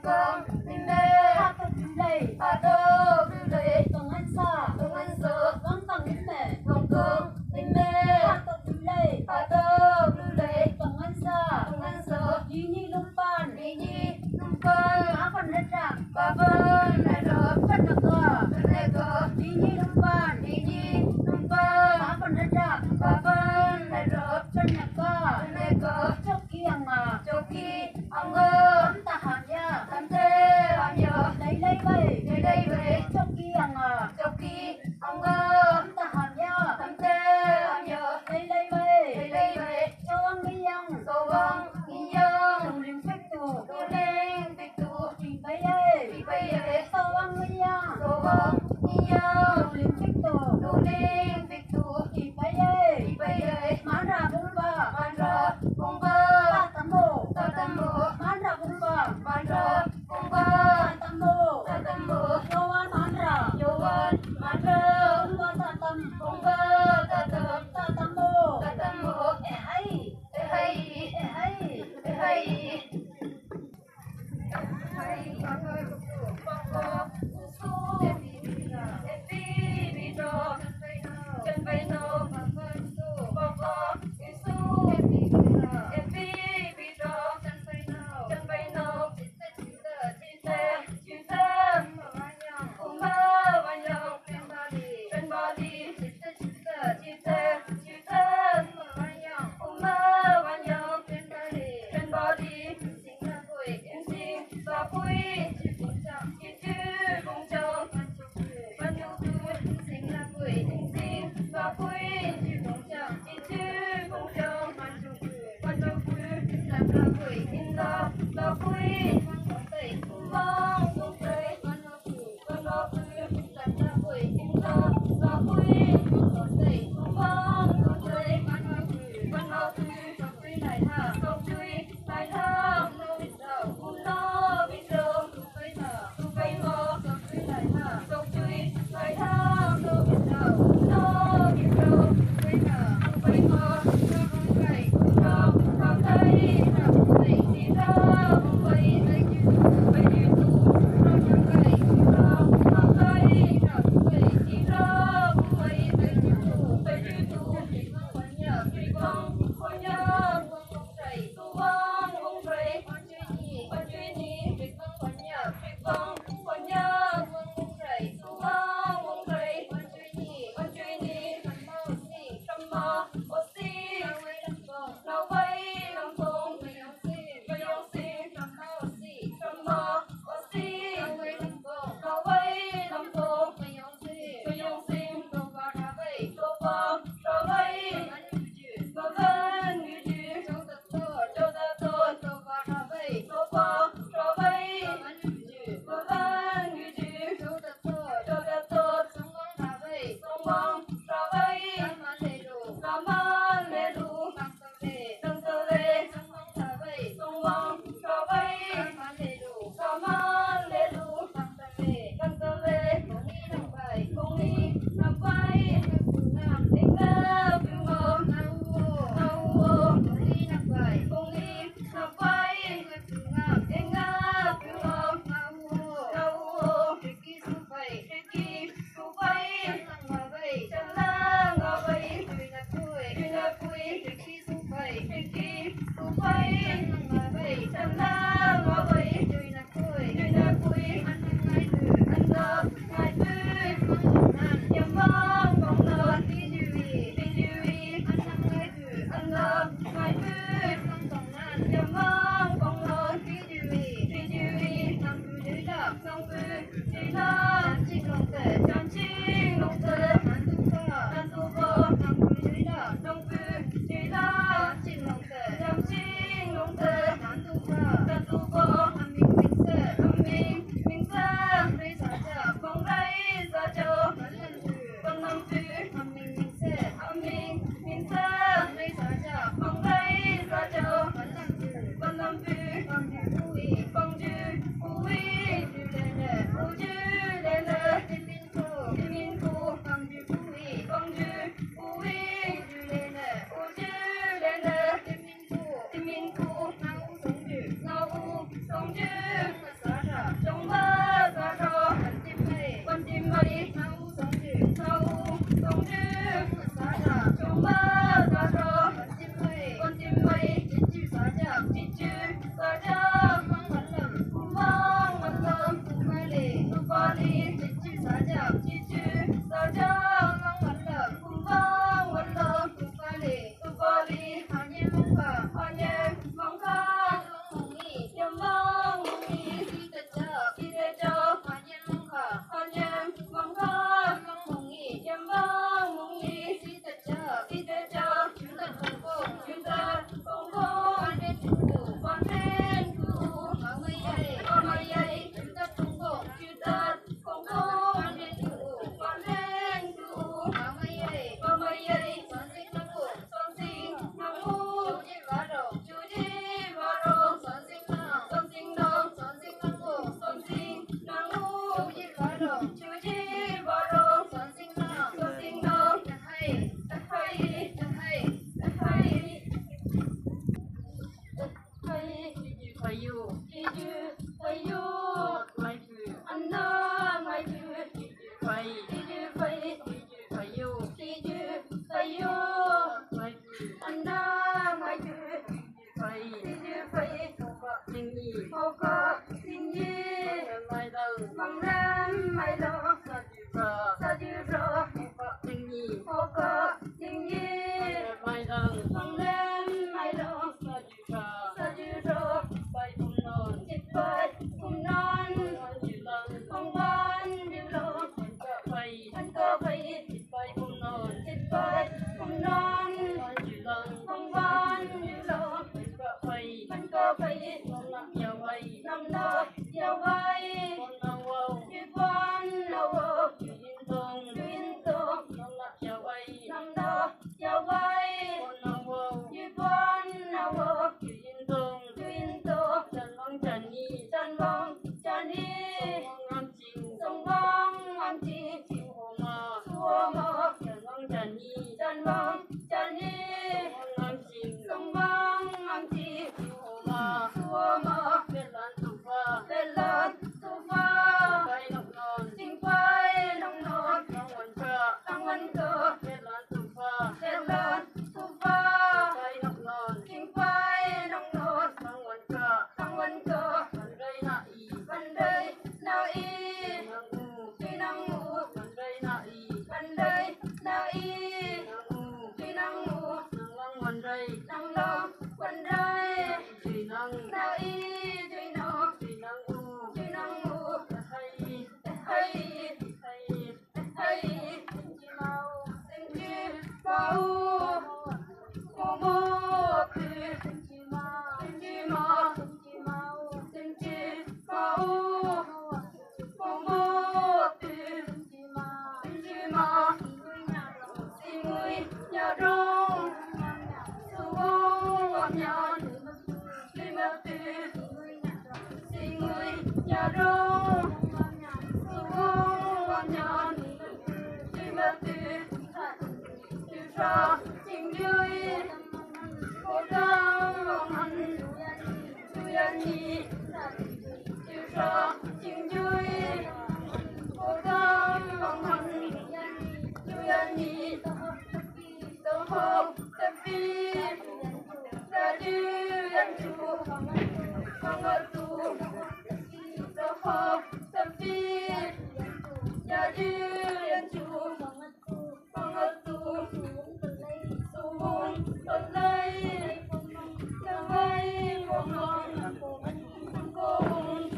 con linh đê hát con linh lầy ta đô lưu lầy tông anh sa vắng tông linh mẹ vòng con linh đê hát con linh lầy ta đô lưu lầy tông anh sa đi nhi lung pan á con lên trạm ba vân lại rồi phân được cờ đi nhi lung pan á con lên trạm ba vân lại rồi phân được cờ chốc kia mà ông ơi ta hàm ya tam thế hàm ya đây vậy chốc kia mà ông ơi ta hàm ya tam thế hàm ya đây vậy cho ông đi yang đồng linh phách tu vì vậy cho ông đi yang đồng linh phách tu vì vậy má ra bung ba ta tam bộ má ra bung ba ta tam bộ cho anh má ra bung ba ta tam bộ hay Bye. anh na mai chữ phải tình gì hô có tình gì mai đâu bằng ram mai lo sa chữ rơ tình gì hô có tình gì mai đâu bằng ram mai lo sa chữ rơ bay cùng non con ban điều lo anh có bay cùng non bay cùng non con ban điều lo anh có bay năm đó giàu bay chữ con lâu duyên tông năm đó giàu bay chữ con lâu duyên tông trần vong trần đi sông vong ngam chi xua mơ trần vong trần đi sông vong ngam chi xua mơ lên lên tu pha chinh quay nông nốt tăng văn cơ lên lên tu pha chinh quay nông nốt tăng văn cơ văn đây nào y tuy năng ngủ văn đây nào y tuy năng ngủ năng long văn đây nào y tuy năng ngủ hay tình chi bao cô mô tình chi mơ tình chi bao cô mô tình chi mơ xin người nhà rong su ngọn nhọn đi mơ tiền xin người nhà rong su ngọn nhọn đi mơ tiền từ xa tình vui cô đang mong hành chú yên nhi từ xa tình vui cô đang mong hành chú yên nhi tâm hồn tâm phi ra đi yên chú con ở tu tâm hồn tâm phi ra đi yên chú con ở tu tu hồn tuần lấy nâng vây buông non cô hồn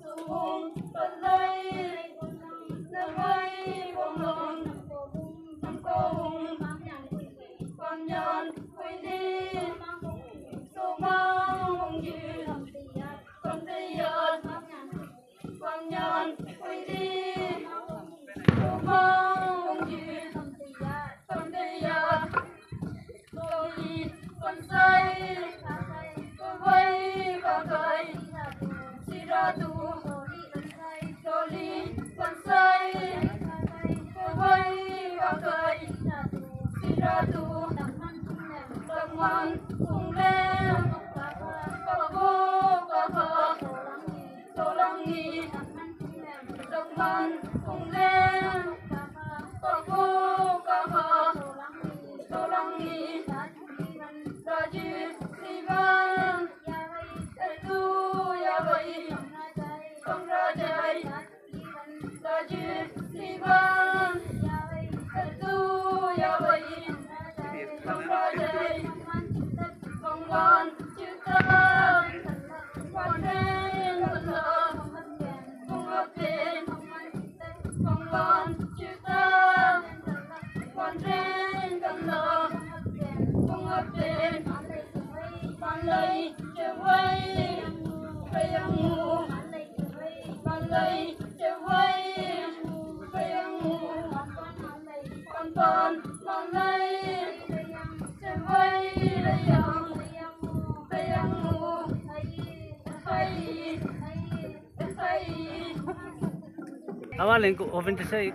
tu hồn tuần lấy nâng vây buông non cô hồn con nhon quay đi số bao mong gì con thấy ơn con nhon quay đi số bao mong gì con thấy ơn con say con vây và cười si ra tu con say con vây và cười si ra tu tâm man cùng lên có vô có khờ tô lăng nghi tâm man cùng lên có vô có khờ tô lăng nghi ra chi si van tu ya vậy không ra chạy ra chi si van tu ya vậy không ra chạy không quan chữ ta quan trên phần lờ không ấp trên không quan chữ ta quan trên phần lờ không ấp trên ban lấy trở quay cây ăn ngủ ban lấy trở quay cây ăn ngủ con ban lấy trở quay cây ăn ngủ hay Awal yang open saya.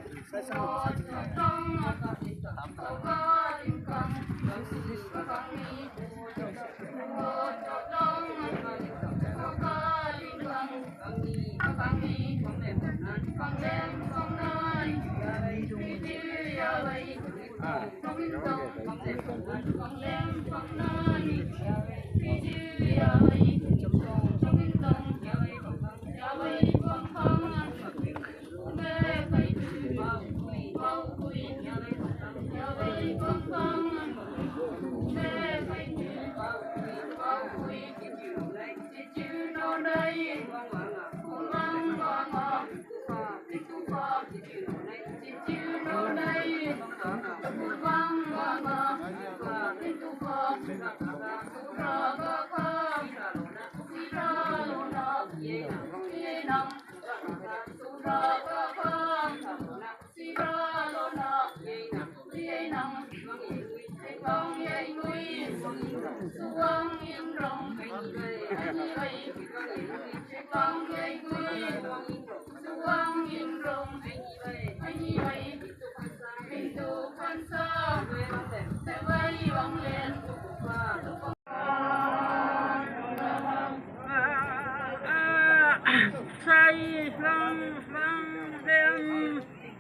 say lăng vang đêm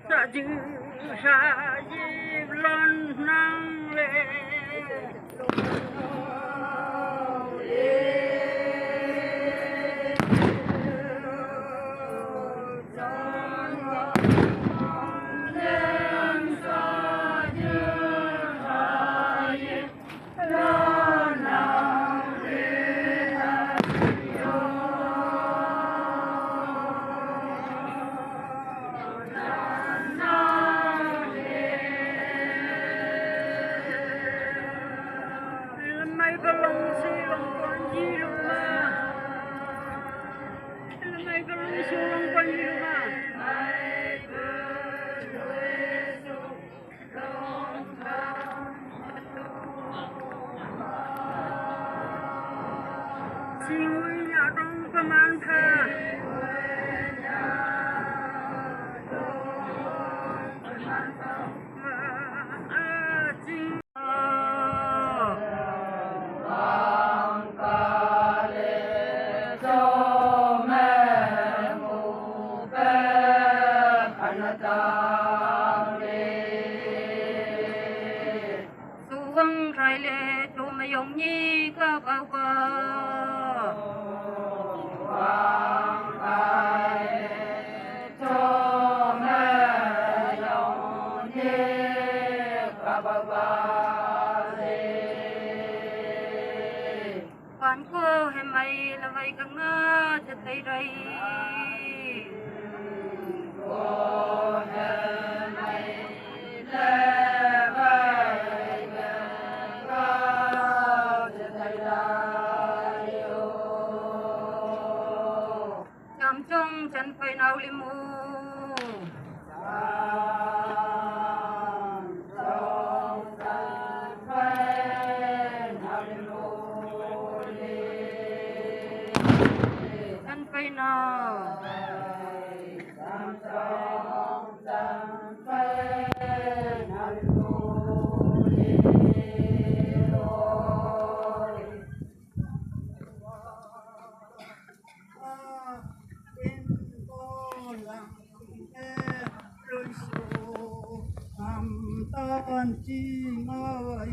sợ chữ xa dịp lon năng lệ mấy cái lông xì lông con gì luôn mà mấy cái lông xì lông con gì luôn mà xin quý nhà trong tâm an tha vâng rồi lệ chú mà dùng nhi có bao bờ vâng rồi lệ chú mà dùng nhi có bao bờ còn cô hay mày là vậy căng ngơ cho tay đây cô hay mày là vậy cảm trong chân phải nào li mu chân phải nào tan chi ngơi